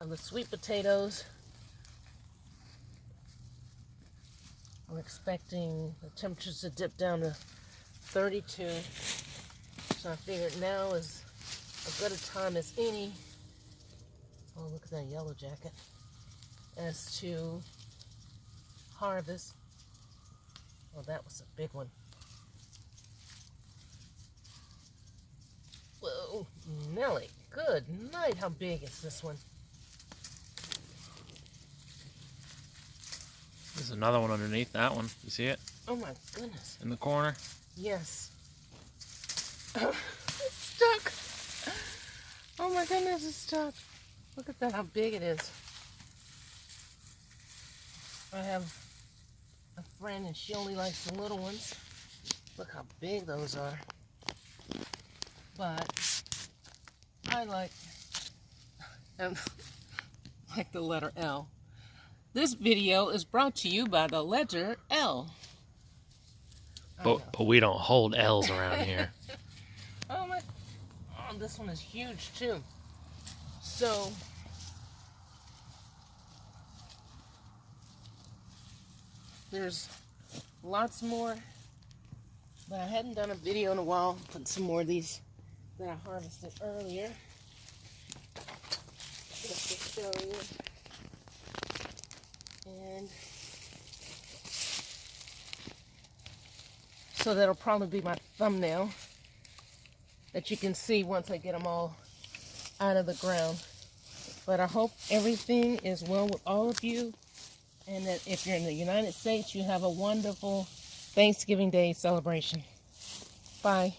of the sweet potatoes. I'm expecting the temperatures to dip down to 32. So I figured now is as good a time as any. Oh, look at that yellow jacket. As to harvest. Oh, that was a big one. Whoa, Nelly, good night. How big is this one? There's another one underneath that one. You see it? Oh my goodness. In the corner? Yes. It's stuck. Oh my goodness, it's stuck. Look at that, how big it is. I have a friend and she only likes the little ones. Look how big those are. But I like the letter L. This video is brought to you by the letter L. But we don't hold L's around here. Oh my! Oh, this one is huge too. So there's lots more, but I hadn't done a video in a while. Put some more of these that I harvested earlier just to show you. And so that'll probably be my thumbnail that you can see once I get them all out of the ground. But I hope everything is well with all of you, and that if you're in the United States, you have a wonderful Thanksgiving Day celebration. Bye.